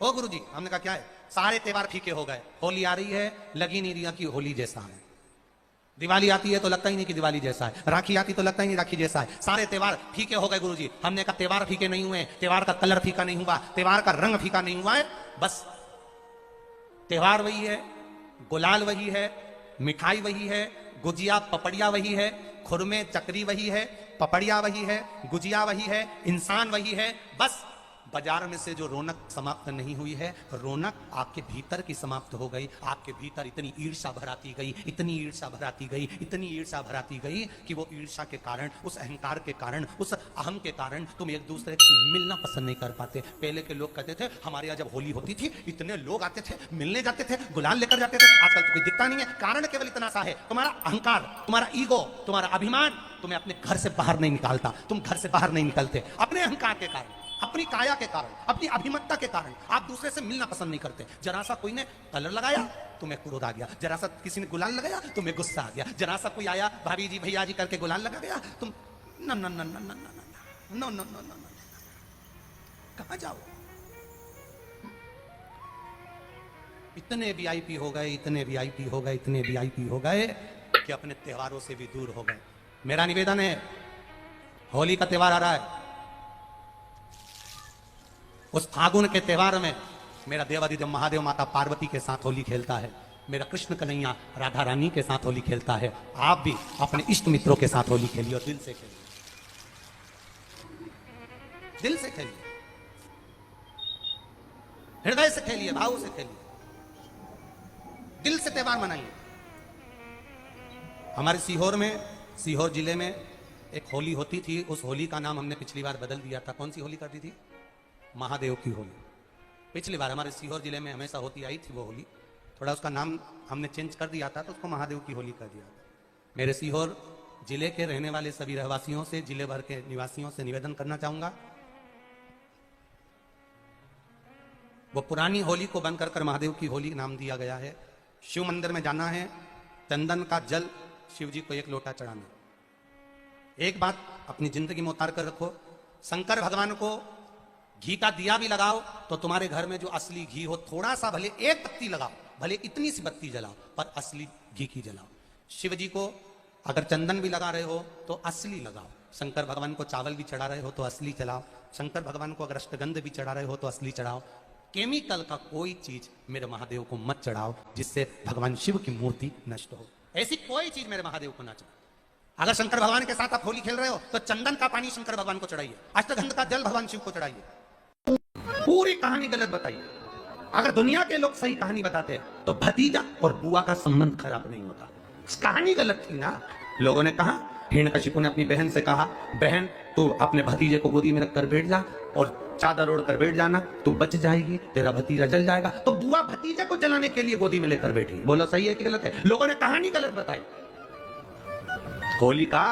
ओ गुरुजी, हमने कहा क्या है? सारे त्योहार फीके हो गए, होली आ रही है, लगी नहीं रही कि होली जैसा है, दिवाली आती है तो लगता ही नहीं कि दिवाली जैसा है, राखी आती तो लगता ही नहीं राखी जैसा है, सारे त्योहार फीके हो गए गुरुजी। हमने कहा त्योहार फीके नहीं हुए, त्योहार का कलर फीका नहीं हुआ, त्योहार का रंग फीका नहीं हुआ है, बस त्योहार वही है, गुलाल वही है, मिठाई वही है, गुजिया पपड़िया वही है, खुरमे चकरी वही है, पपड़िया वही है, गुजिया वही है, इंसान वही है। बस बाजार में से जो रौनक समाप्त नहीं हुई है, रौनक आपके भीतर की समाप्त हो गई। आपके भीतर इतनी ईर्ष्या भराती गई, इतनी ईर्ष्या भराती गई, इतनी ईर्ष्या भराती गई कि वो ईर्ष्या के कारण, उस अहंकार के कारण, उस अहम के कारण तुम एक दूसरे से मिलना पसंद नहीं कर पाते। पहले के लोग कहते थे हमारे यहाँ जब होली होती थी इतने लोग आते थे, मिलने जाते थे, गुलाल लेकर जाते थे। आजकल तो कोई दिखता नहीं है। कारण केवल इतना सा है, तुम्हारा अहंकार, तुम्हारा ईगो, तुम्हारा अभिमान तुम्हें अपने घर से बाहर नहीं निकालता। तुम घर से बाहर नहीं निकलते अपने अहंकार के कारण, अपनी काया के कारण, अपनी अभिमतता के कारण। आप दूसरे से मिलना पसंद नहीं करते। जरा सा कोई ने कलर लगाया तुम्हें क्रोध आ गया, जरा सा किसी ने गुलाल लगाया तुम्हें गुस्सा आ गया, जरा सा कोई आया भाभी जी भैया जी करके गुलाल लगा गया, तुम न न न न न न न न न, कहां जाओ? इतने वीआईपी हो गए, इतने वीआईपी हो गए, इतने वीआईपी हो गए कि अपने त्योहारों से भी दूर हो गए। मेरा निवेदन है, होली का त्योहार आ रहा है, उस फागुन के त्योहार में मेरा देवाधिदेव महादेव माता पार्वती के साथ होली खेलता है, मेरा कृष्ण कन्हैया राधा रानी के साथ होली खेलता है। आप भी अपने इष्ट मित्रों के साथ होली खेलिए और दिल से खेलिए, दिल से खेलिए, हृदय से खेलिए, भाव से खेलिए, दिल से त्योहार मनाइए। हमारे सीहोर में, सीहोर जिले में एक होली होती थी। उस होली का नाम हमने पिछली बार बदल दिया था। कौन सी होली कर दी थी? महादेव की होली। पिछली बार हमारे सीहोर जिले में हमेशा होती आई थी वो होली, थोड़ा उसका नाम हमने चेंज कर दिया था तो उसको महादेव की होली कर दिया था। मेरे सीहोर जिले के रहने वाले सभी रहवासियों से, जिले भर के निवासियों से निवेदन करना चाहूंगा, वो पुरानी होली को बंद कर महादेव की होली नाम दिया गया है। शिव मंदिर में जाना है, चंदन का जल शिव जी को 1 लोटा चढ़ाना। एक बात अपनी जिंदगी में उतार कर रखो, शंकर भगवान को घी का दिया भी लगाओ तो तुम्हारे घर में जो असली घी हो, थोड़ा सा भले 1 बत्ती लगाओ, भले इतनी सी बत्ती जलाओ, पर असली घी की जलाओ। शिव जी को अगर चंदन भी लगा रहे हो तो असली लगाओ। शंकर भगवान को चावल भी चढ़ा रहे हो तो असली चढ़ाओ। शंकर भगवान को अगर अष्टगंध भी चढ़ा रहे हो तो असली चढ़ाओ। केमिकल का कोई चीज मेरे महादेव को मत चढ़ाओ जिससे भगवान शिव की मूर्ति नष्ट हो। ऐसी कोई चीज मेरे महादेव को ना चढ़ाओ। अगर शंकर भगवान के साथ आप होली खेल रहे हो तो चंदन का पानी शंकर भगवान को चढ़ाइए, अष्टगंध का जल भगवान शिव को चढ़ाइए। पूरी कहानी गलत बताइए। अगर दुनिया के लोग सही कहानी बताते हैं तो भतीजा और बुआ का संबंध खराब नहीं होता। कहानी गलत थी ना। लोगों ने कहा, हिरण्यकशिपु ने अपनी बहन से कहा, बहन तू अपने भतीजे को गोदी में रखकर बैठ जा और चादर ओढ़ कर बैठ जाना, तू बच जाएगी, तेरा भतीजा जल जाएगा। तो बुआ भतीजे को जलाने के लिए गोदी में लेकर बैठी। बोलो सही है कि गलत है? लोगों ने कहानी गलत बताई। होली का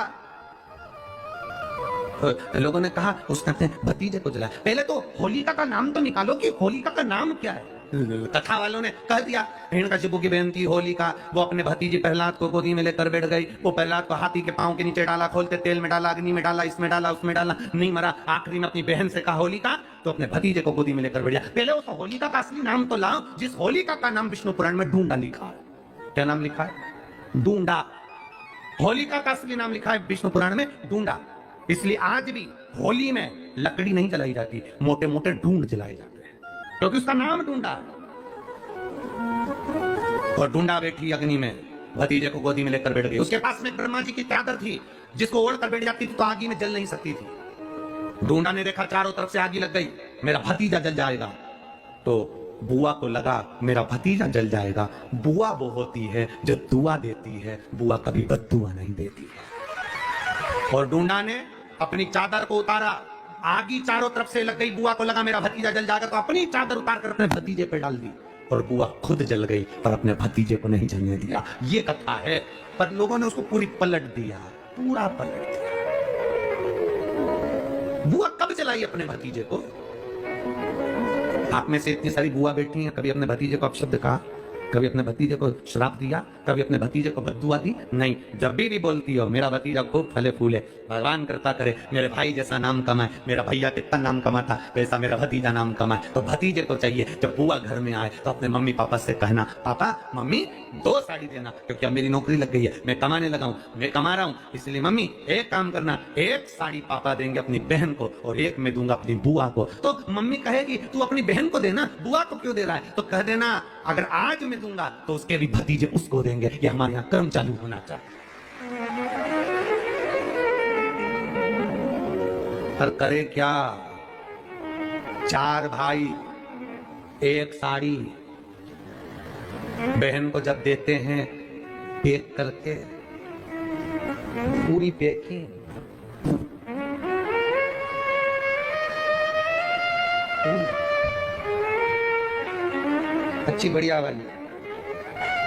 लोगों ने कहा उसने भतीजे को जलाया। पहले तो होलिका का नाम तो निकालो कि होलिका का नाम क्या है। कथा वालों ने कह दिया हिरण्यकशिपु की बहन थी होलिका, वो अपने भतीजे प्रहलाद को गोदी में लेकर बैठ गई। वो प्रहलाद को हाथी के पांव के नीचे डाला, खोलते तेल में डाला, अग्नि में डाला, इसमें डाला, उसमें डाला, नहीं मरा। आखिरी में अपनी बहन से कहा होलिका, तो अपने भतीजे को गोदी में लेकर बैठ गया। पहले उस होलिका का असली नाम तो लाओ जिस होलिका का नाम विष्णु पुराण में ढूंढा लिखा है। क्या नाम लिखा है? ढूंढा। होलिका का असली नाम लिखा है विष्णु पुराण में ढूंढा। इसलिए आज भी होली में लकड़ी नहीं जलाई जाती, मोटे मोटे ढूंढ जलाए जाते हैं क्योंकि उसका नाम ढूंढा। और ढूंढा बैठी अग्नि में, भतीजे को गोदी में लेकर बैठ गई। उसके पास में ब्रह्मा जी की चादर थी जिसको ओढ़ कर बैठ जाती थी तो आगी में जल नहीं सकती थी। ढूंढा ने देखा चारों तरफ से आगी लग गई, मेरा भतीजा जल जाएगा। तो बुआ को लगा मेरा भतीजा जल जाएगा। बुआ वो होती है जो दुआ देती है, बुआ कभी बद्दुआ नहीं देती है। और ढूंढा ने अपनी चादर को उतारा, आगी चारों तरफ से लग गई। बुआ को लगा मेरा भतीजा जल जाएगा तो अपनी चादर उतार कर अपने भतीजे पे डाल दी और बुआ खुद जल गई पर अपने भतीजे को नहीं जलने दिया। ये कथा है, पर लोगों ने उसको पूरी पलट दिया, पूरा पलट दिया। बुआ कब जलाई अपने भतीजे को? आप में से इतनी सारी बुआ बैठी हैं, कभी अपने भतीजे को अपशब्द कहा? कभी अपने भतीजे को श्राप दिया, कभी अपने भतीजे को बद्दुआ दी? नहीं। जब भी बोलती हो मेरा भतीजा खूब फले फूले, भगवान कृपा करे मेरे भाई जैसा नाम कमाए, मेरा भैया कितना नाम कमाता वैसा मेरा भतीजा नाम कमाए। तो भतीजे को चाहिए जब बुआ घर में आए तो अपने मम्मी पापा से कहना, पापा मम्मी 2 साड़ी देना, क्योंकि अब मेरी नौकरी लग गई है, मैं कमाने लगा हूँ, मैं कमा रहा हूँ, इसलिए मम्मी एक काम करना, 1 साड़ी पापा देंगे अपनी बहन को और 1 मैं दूंगा अपनी बुआ को। तो मम्मी कहेगी तू अपनी बहन को देना, बुआ को क्यों दे रहा है? तो कह देना अगर आज मैं दूंगा तो उसके भी भतीजे उसको देंगे। ये हमारे यहाँ कर्म चालू होना चाहिए। पर करे क्या, 4 भाई 1 साड़ी, बहन को जब देते हैं पैक करके, पूरी पैकिंग, अच्छी बढ़िया वाली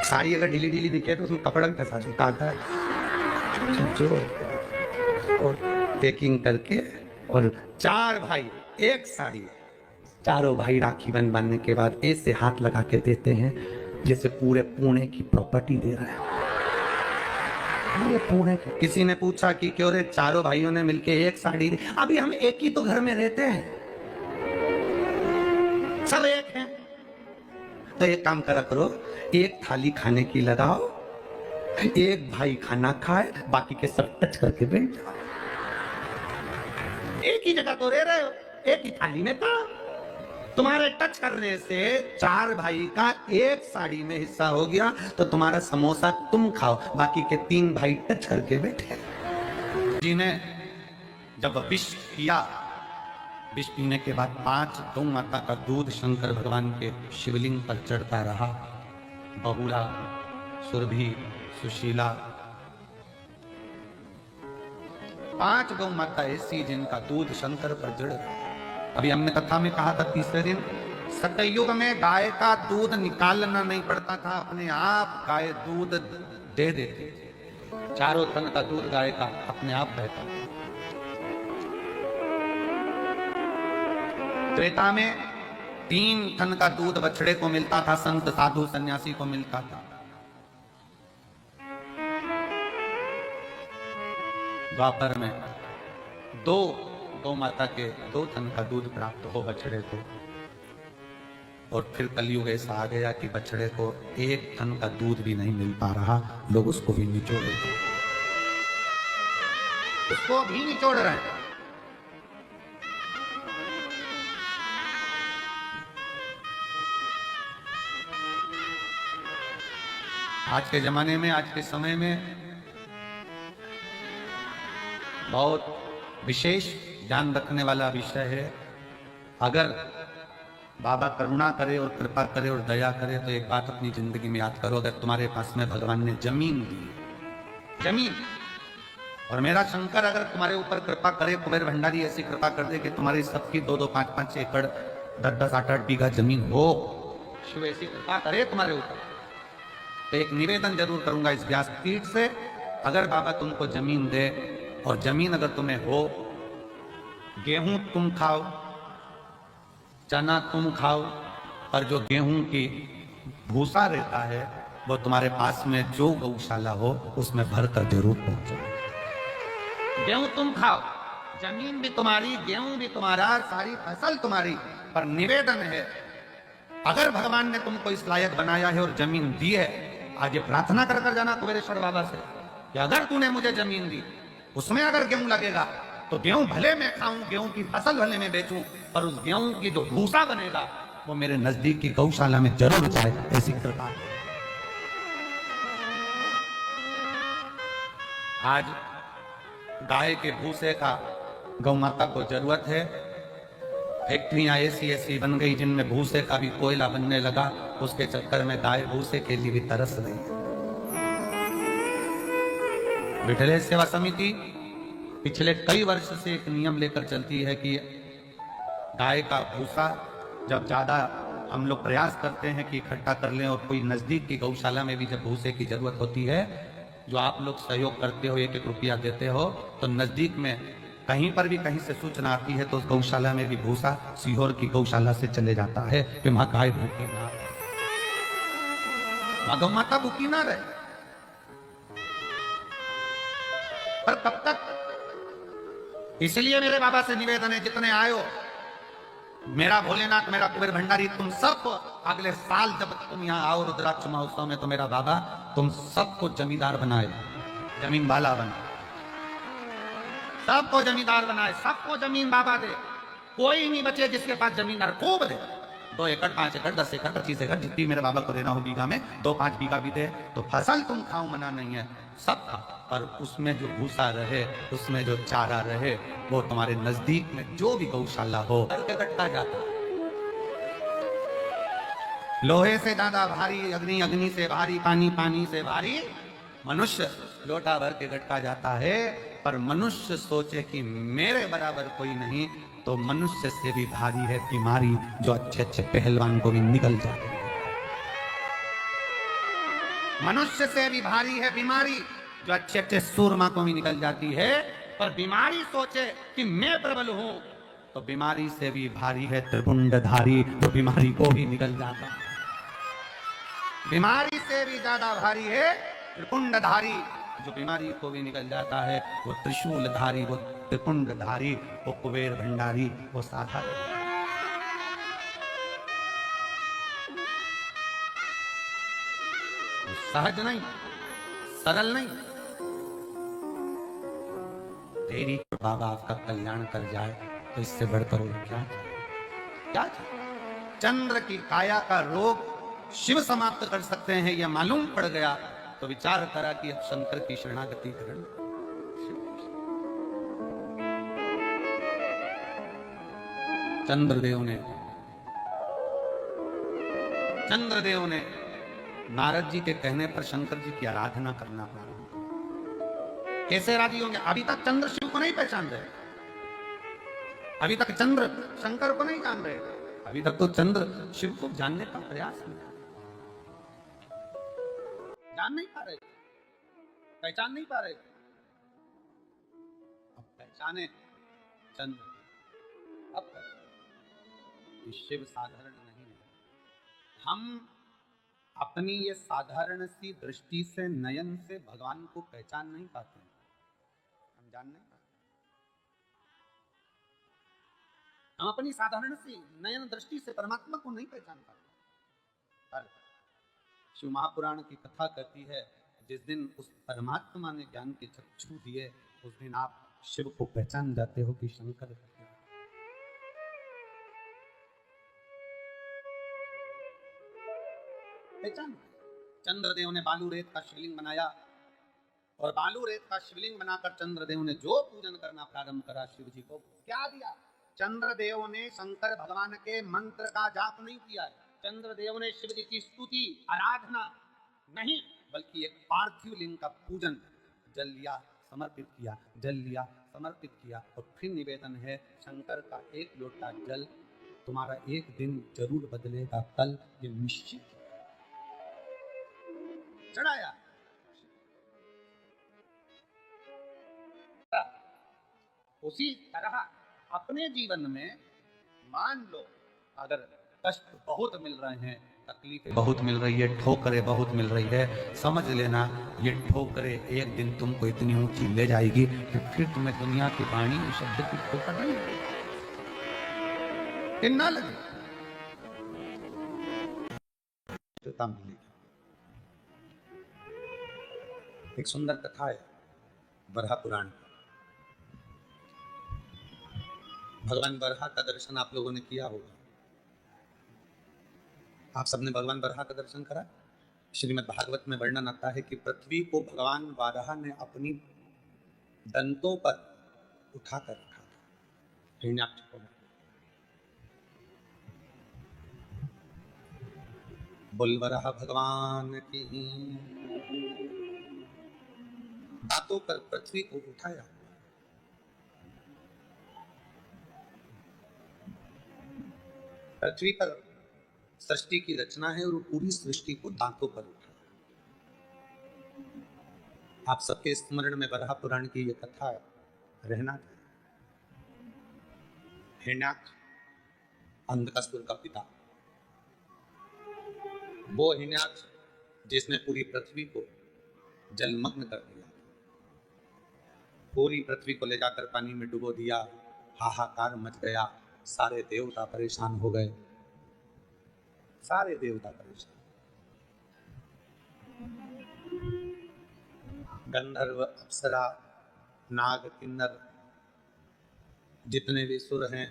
साड़ी। अगर ढीली ढीली दिखे तो उसमें कपड़ा भी फंसा काटा है जो, और पैकिंग करके, और 4 भाई 1 साड़ी। चारों भाई राखी बनवाने के बाद ऐसे हाथ लगा के देते हैं जैसे पूरे पुणे की प्रॉपर्टी दे रहा है। ये पुणे की। किसी ने पूछा कि क्यों रे चारों भाइयों ने मिलके 1 साड़ी दी? अभी हम एक ही तो घर में रहते हैं, सब एक हैं। तो एक काम करा करो, 1 थाली खाने की लगाओ, 1 भाई खाना खाए, बाकी के सब टच करके बैठ जाओ। एक ही जगह तो रह रहे हो, एक ही थाली में था। तुम्हारे टच करने से 4 भाई का 1 साड़ी में हिस्सा हो गया, तो तुम्हारा समोसा तुम खाओ, बाकी के 3 भाई टच करके बैठे। जी ने जब विष किया, विष पीने के बाद 5 गौ माता का दूध शंकर भगवान के शिवलिंग पर चढ़ता रहा। बहुला, सुरभि, सुशीला, 5 गौ माता ऐसी जिनका दूध शंकर पर जड़ रहा। अभी हमने कथा में कहा था तीसरे दिन, सतयुग में गाय का दूध निकालना नहीं पड़ता था, अपने आप गाय दूध दे देती थी। 4 टन का दूध गाय का अपने आप बहता। त्रेता में 3 टन का दूध बछड़े को मिलता था, संत साधु सन्यासी को मिलता था। द्वापर में 2 गौ माता के 2 टन का दूध प्राप्त हो बछड़े को, और फिर कलयुग ऐसा आ गया कि बछड़े को 1 टन का दूध भी नहीं मिल पा रहा, लोग उसको भी निचोड़ रहे हैं, उसको भी निचोड़ रहे हैं। आज के जमाने में, आज के समय में बहुत विशेष ध्यान रखने वाला विषय है। अगर बाबा करुणा करे और कृपा करे और दया करे तो एक बात अपनी जिंदगी में याद करो, अगर तुम्हारे पास में भगवान ने जमीन दी, जमीन, और मेरा शंकर अगर तुम्हारे ऊपर कृपा करे, कुबेर भंडारी ऐसी कृपा कर दे कि तुम्हारी सबकी 2-2, 5-5 एकड़, 10-10, 8-8 बीघा जमीन हो, शिव ऐसी कृपा करे तुम्हारे ऊपर, तो एक निवेदन जरूर करूंगा इस व्यासपीठ से, अगर बाबा तुमको जमीन दे, और जमीन अगर तुम्हें हो, गेहूं तुम खाओ, चना तुम खाओ, पर जो गेहूं की भूसा रहता है वो तुम्हारे पास में जो गौशाला हो उसमें भरकर जरूर पहुंचो। गेहूं तुम खाओ, जमीन भी तुम्हारी, गेहूं भी तुम्हारा, सारी फसल तुम्हारी, पर निवेदन है, अगर भगवान ने तुमको इस लायक बनाया है और जमीन दी है, आज ये प्रार्थना कर कर जाना कुबेरेश्वर बाबा से कि अगर तूने मुझे जमीन दी, उसमें अगर गेहूं लगेगा तो गेहूं भले मैं खाऊं, गेहूं की फसल भले मैं बेचूं, पर उस गेहूं की जो भूसा बनेगा वो मेरे नजदीक की गौशाला में जरूर जाए, ऐसी कृपा। आज गाय के भूसे का गौ माता को जरूरत है। फैक्ट्रियां ऐसी ऐसी बन गई जिनमें भूसे का भी कोयला बनने लगा, उसके चक्कर में गाय भूसे के लिए भी तरस रही। विठलेश सेवा समिति पिछले कई वर्ष से एक नियम लेकर चलती है कि गाय का भूसा जब ज्यादा हम लोग प्रयास करते हैं कि इकट्ठा कर लें, और कोई नजदीक की गौशाला में भी जब भूसे की जरूरत होती है, जो आप लोग सहयोग करते हो, 1-1 रुपया देते हो, तो नजदीक में कहीं पर भी कहीं से सूचना आती है तो उस गौशाला में भी भूसा सीहोर की गौशाला से चले जाता है कि वहां गाय भूखी ना। माधव माता भूखी ना रहे, पर कब तक? इसलिए मेरे बाबा से निवेदन है, जितने आयो, मेरा भोलेनाथ, मेरा कुबेर भंडारी, तुम सब अगले साल जब तुम यहाँ आओ रुद्राक्ष महोत्सव में, तो मेरा बाबा तुम सबको जमींदार बनाए, जमीन वाला बनाए, सबको जमींदार बनाए, सबको जमीन बाबा दे, कोई नहीं बचे जिसके पास जमीनदार खूब दे, 2 एकड़ 5 एकड़ 10 एकड़ 25 एकड़ जितनी मेरे बाबा को देना हो बीघा में, 2-5 बीघा भी दे, तो फसल तुम खाओ, मना नहीं है, सब खाओ, पर उसमें जो भूसा रहे, उसमें जो चारा रहे, वो तुम्हारे नजदीक में जो भी गौशाला हो इकट्ठा जाता है। लोहे से ज्यादा भारी अग्नि, अग्नि से भारी पानी, पानी से भारी मनुष्य, लोटा भर के गटका जाता है। पर मनुष्य सोचे कि मेरे बराबर कोई नहीं, तो मनुष्य से भी भारी है बीमारी, जो अच्छे अच्छे पहलवान को भी निकल जाती है। मनुष्य से भी भारी है बीमारी, जो अच्छे अच्छे सूरमा को भी निकल जाती है। पर बीमारी सोचे कि मैं प्रबल हूं, तो बीमारी से भी भारी है त्रिपुंडधारी, जो बीमारी को भी निकल जाता है। बीमारी से भी ज्यादा भारी है त्रिपुंडधारी, जो बीमारी को भी निकल जाता है, वो त्रिशूलधारी, वो त्रिपुंडधारी, वो कुबेर भंडारी, वो साधारण। सहज नहीं, सरल नहीं, तेरी बाबा आपका कल्याण कर जाए, तो इससे बढ़कर और क्या क्या? चंद्र की काया का रोग शिव समाप्त कर सकते हैं, यह मालूम पड़ गया, तो विचार करा कि अब शंकर की शरणागति करें। चंद्रदेव ने नारद जी के कहने पर शंकर जी की आराधना करना प्रारंभ किया। कैसे राजी होंगे? अभी तक चंद्र शिव को नहीं पहचान रहे, अभी तक चंद्र शंकर को नहीं जान रहे, अभी तक तो चंद्र शिव को जानने का प्रयास नहीं, जान नहीं पा रहे, पहचान नहीं पा रहे। अब पहचाने चंद्र, अब शिव साधारण नहीं है। हम अपनी ये साधारण सी दृष्टि से, नयन से भगवान को पहचान नहीं पाते, हम जान नहीं पाते। हम अपनी साधारण सी नयन दृष्टि से परमात्मा को नहीं पहचान पाते। पर शिव महापुराण की कथा कहती है, जिस दिन उस परमात्मा ने ज्ञान के चक्षु दिए, उस दिन आप शिव को पहचान जाते हो कि शंकर पहचान। चंद्रदेव ने बालू रेत का शिवलिंग बनाया, और बालू रेत का शिवलिंग बनाकर चंद्रदेव ने जो पूजन करना प्रारंभ करा, शिव जी को क्या दिया? चंद्रदेव ने शंकर भगवान के मंत्र का जाप नहीं किया है, चंद्रदेव ने शिव जी की स्तुति आराधना नहीं, बल्कि एक पार्थिव लिंग का पूजन, जल लिया समर्पित किया, जल लिया समर्पित किया, और फिर निवेदन है, शंकर का एक लोटा जल तुम्हारा एक दिन जरूर बदलेगा, कल ये निश्चित चढ़ाया। उसी तरह अपने जीवन में मान लो, अगर कष्ट बहुत मिल रहे हैं, तकलीफें बहुत मिल रही है, ठोकरें बहुत मिल रही है, समझ लेना ये ठोकरें एक दिन तुमको इतनी ऊंची ले जाएगी कि फिर तुम्हें दुनिया की वाणी शब्द की ठोकर नहीं ना लगे, मिलेगी। एक सुंदर कथा है बरहा पुराण। भगवान बरहा का दर्शन आप लोगों ने किया होगा, आप सबने भगवान बरहा का दर्शन करा। श्रीमद् भागवत में वर्णन आता है कि पृथ्वी को भगवान बरहा ने अपनी दंतों पर उठाकर रखा था, हिरण्याक्ष को। बोल बरहा भगवान की, दांतों पर पृथ्वी को उठाया। पृथ्वी पर सृष्टि की रचना है, और पूरी सृष्टि को दांतों पर उठाया। आप सबके स्मरण में बरहा पुराण की यह कथा रहना था। हिरण्याक्ष अंधकासुर का पिता, वो हिरण्याक्ष जिसने पूरी पृथ्वी को जलमग्न कर दिया, पूरी पृथ्वी को ले जाकर पानी में डुबो दिया, हाहाकार मच गया, सारे देवता परेशान हो गए, सारे देवता परेशान। गंधर्व, अप्सरा, नाग, किन्नर, जितने भी सुर हैं,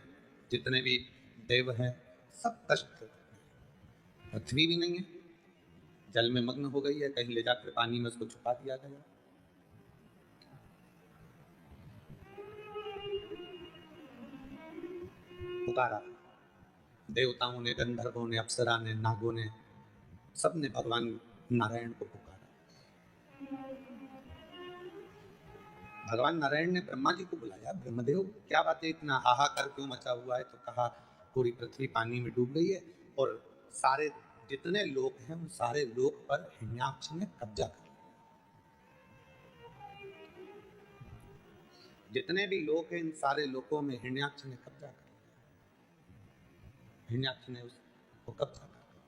जितने भी देव हैं, सब कष्ट। पृथ्वी भी नहीं है, जल में मग्न हो गई है, कहीं ले जाकर पानी में उसको छुपा दिया गया। पुकारा, देवताओं ने, गंधर्वों ने, अप्सरा ने, नागों ने, सबने भगवान नारायण को पुकारा। भगवान नारायण ने ब्रह्मा जी को बुलाया, ब्रह्मदेव क्या बात है, इतना हाहाकार क्यों मचा हुआ है? तो कहा पूरी पृथ्वी पानी में डूब गई है और सारे जितने लोग हैं उन सारे लोग पर हिरण्याक्ष ने कब्जा कर लिया। जितने भी लोग हैं इन सारे लोगों में हिरण्याक्ष ने कब्जा कर लिया। हिरण्याक्ष ने उसको कब्जा कर लिया।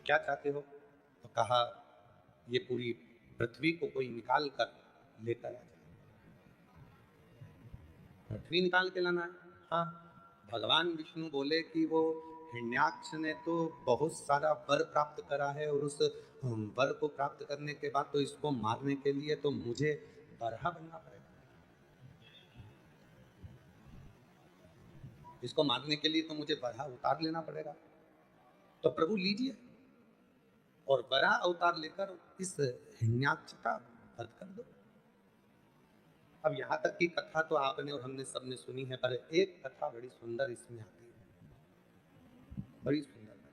क्या चाहते हो? तो कहा ये पूरी पृथ्वी को कोई निकाल कर लेकर आ जाए। पृथ्वी निकाल के लाना है? हाँ। भगवान विष्णु बोले कि वो हिरण्याक्ष ने तो बहुत सारा वर प्राप्त करा है और उस वर को प्राप्त करने के बाद तो इसको मारने के लिए तो मुझे बरहा बनना पड़ेगा, इसको मारने के लिए तो मुझे बरहा उतार लेना पड़ेगा। तो प्रभु लीजिए और बरहा अवतार लेकर इस हिरण्याक्ष का वध कर दो। अब यहाँ तक की कथा तो आपने और हमने सबने सुनी है, पर एक कथा बड़ी सुंदर इसमें आती है, बड़ी सुंदर कथा।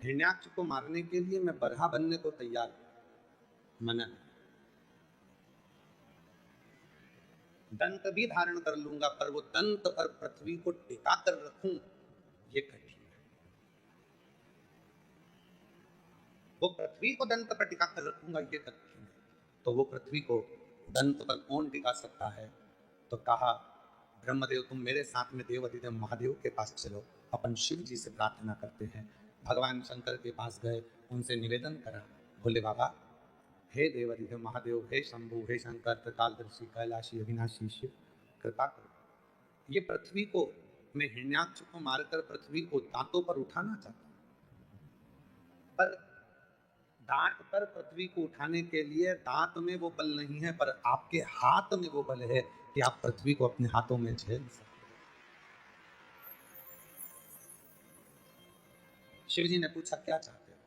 हिरण्याक्ष को मारने के लिए मैं बरहा बनने को तैयार हूं, मना नहीं। दंत भी धारण कर लूंगा, पर वो दंत पर पृथ्वी को टिका कर रखूं ये कठिन है। वो पृथ्वी को दंत पर टिका कर रखूंगा ये कठिन है। तो वो पृथ्वी को दंत पर कौन टिका सकता है? तो कहा ब्रह्मदेव तुम मेरे साथ में देव अधिदेव महादेव के पास चलो, अपन शिव जी से प्रार्थना करते हैं। भगवान शंकर के पास गए, उनसे निवेदन करा, बोले बाबा हे देव अधिदेव महादेव, हे शंभु, हे शंकर, त्रिकालदर्शी, कैलाशी, अविनाशी शिव, कृपा करो। ये पृथ्वी को, मैं हिरण्याक्ष को मारकर पृथ्वी को दांतों पर उठाना चाहता हूं, पर दांत पर पृथ्वी को उठाने के लिए दांत में वो बल नहीं है, पर आपके हाथ में वो बल है कि आप पृथ्वी को अपने हाथों में झेल सकते हैं। शिव जी ने पूछा क्या चाहते हो?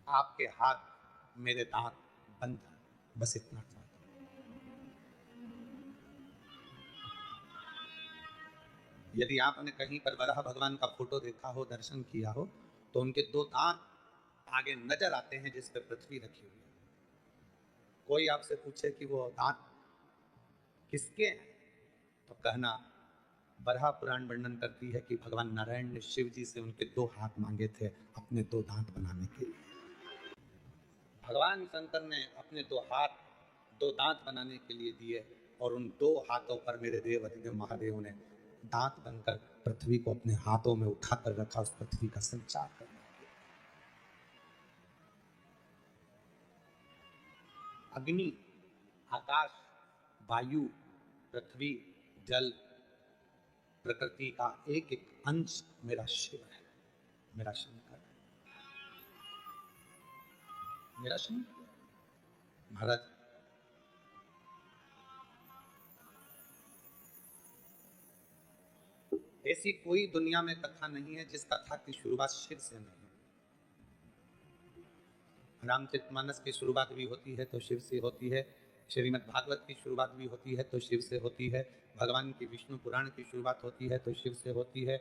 आपके हाथ मेरे दांत बंद है, बस इतना चाहता हूं। यदि आपने कहीं पर वराह भगवान का फोटो देखा हो, दर्शन किया हो, तो उनके दो दांत आगे नजर आते हैं जिस पर पृथ्वी रखी हुई है। कोई आपसे पूछे कि वो दांत किसके हैं, तो कहना बरहा पुराण वर्णन करती है कि भगवान नारायण ने शिव जी से उनके दो हाथ मांगे थे अपने दो दांत बनाने के लिए। भगवान शंकर ने अपने दो हाथ, दो दांत बनाने के लिए दिए और उन दो हाथों पर मेरे देव अधिदेव महादेव ने दांत बनकर पृथ्वी को अपने हाथों में उठाकर रखा, उस पृथ्वी का संचार करने के लिए। अग्नि, आकाश, वायु, पृथ्वी, जल, प्रकृति का एक एक अंश मेरा शिव है, मेरा शंकर है, मेरा शंकर। महाराज ऐसी कोई दुनिया में कथा नहीं है जिस कथा की शुरुआत शिव से नहीं है। रामचरितमानस की शुरुआत भी होती है तो शिव से होती है, श्रीमद् भागवत की शुरुआत भी होती है तो शिव से होती है, भगवान की विष्णु पुराण की शुरुआत होती है तो शिव से होती है,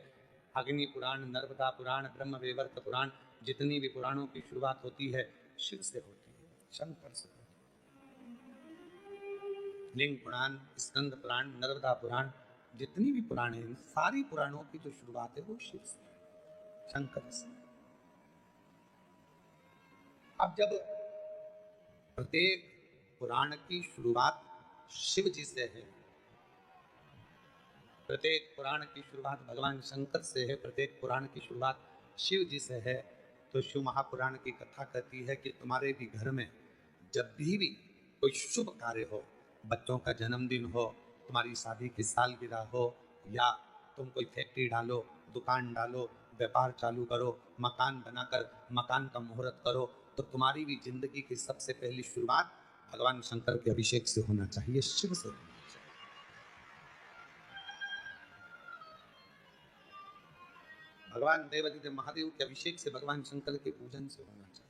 अग्नि पुराण, नर्मदा पुराण, ब्रह्म वैवर्त पुराण, जितनी भी पुराणों की शुरुआत होती है शिव से होती है, शंकर से होती है। लिंग पुराण, स्कंद पुराण, नर्मदा पुराण, जितनी भी पुराण है, सारी पुराणों की जो शुरुआत है वो शिव से, शंकर से। अब जब प्रत्येक पुराण की शुरुआत शिव जी से है, प्रत्येक पुराण की शुरुआत भगवान शंकर से है, प्रत्येक पुराण की शुरुआत शिव जी से है, तो शिव महापुराण की कथा कहती है कि तुम्हारे भी घर में जब भी कोई शुभ कार्य हो, बच्चों का जन्मदिन हो, तुम्हारी शादी की सालगिरह हो, या तुम कोई फैक्ट्री डालो, दुकान डालो, व्यापार चालू करो, मकान बनाकर मकान का मुहूर्त करो, तो तुम्हारी भी जिंदगी की सबसे पहली शुरुआत भगवान शंकर के अभिषेक से होना चाहिए, शिव से होना चाहिए। भगवान देवादिदेव महादेव के अभिषेक से, भगवान शंकर के पूजन से होना चाहिए।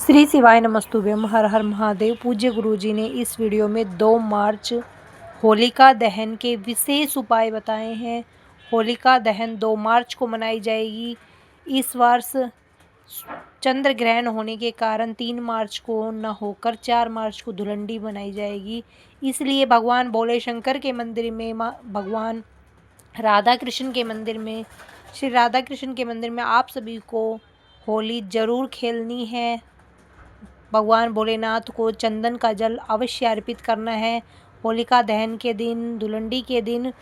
श्री शिवाय नमस्तुभ्यम, हर हर महादेव। पूज्य गुरुजी ने इस वीडियो में 2 मार्च होलिका दहन के विशेष उपाय बताए हैं। होलिका दहन 2 मार्च को मनाई जाएगी। इस वर्ष चंद्र ग्रहण होने के कारण 3 मार्च को न होकर 4 मार्च को धुलंडी मनाई जाएगी। इसलिए भगवान भोले शंकर के मंदिर में, भगवान राधा कृष्ण के मंदिर में, श्री राधा कृष्ण के मंदिर में आप सभी को होली ज़रूर खेलनी है। भगवान भोलेनाथ को चंदन का जल अवश्य अर्पित करना है। होलिका दहन के दिन, धुलंडी के दिन,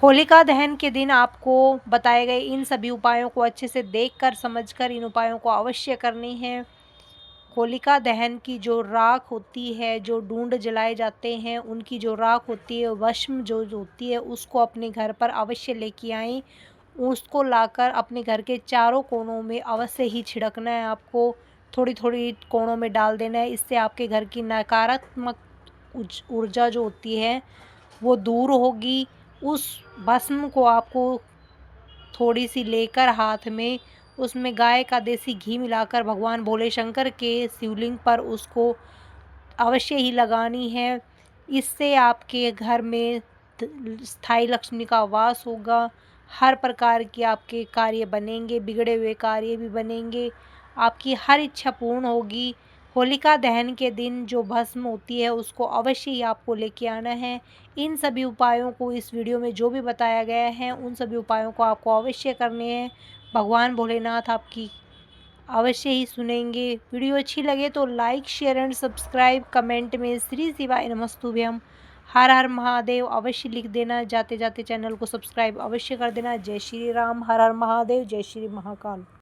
होलिका दहन के दिन आपको बताए गए इन सभी उपायों को अच्छे से देखकर समझकर इन उपायों को अवश्य करनी है। होलिका दहन की जो राख होती है, जो ढूंढ जलाए जाते हैं, उनकी जो राख होती है, भस्म जो होती है, उसको अपने घर पर अवश्य लेके आएँ। उसको लाकर अपने घर के चारों कोनों में अवश्य ही छिड़कना है आपको। थोड़ी-थोड़ी कोनों में डाल देना है। इससे आपके घर की नकारात्मक ऊर्जा जो होती है वो दूर होगी। उस भस्म को आपको थोड़ी-सी लेकर हाथ में, उसमें गाय का देसी घी मिलाकर भगवान भोले शंकर के शिवलिंग पर उसको अवश्य ही लगानी है। इससे आपके घर में स्थायी लक्ष्मी का वास होगा। हर प्रकार के आपके कार्य बनेंगे, बिगड़े हुए कार्य भी बनेंगे। आपकी हर इच्छा पूर्ण होगी। होलिका दहन के दिन जो भस्म होती है उसको अवश्य ही आपको लेके आना है। इन सभी उपायों को इस वीडियो में जो भी बताया गया है, उन सभी उपायों को आपको अवश्य करने हैं। भगवान भोलेनाथ आपकी अवश्य ही सुनेंगे। वीडियो अच्छी लगे तो like, share and subscribe, comment में श्री शिवाय नमस्तुभ्यम, हर हर महादेव अवश्य लिख देना। जाते जाते चैनल को सब्सक्राइब अवश्य कर देना। जय श्री राम, हर हर महादेव, जय श्री महाकाल।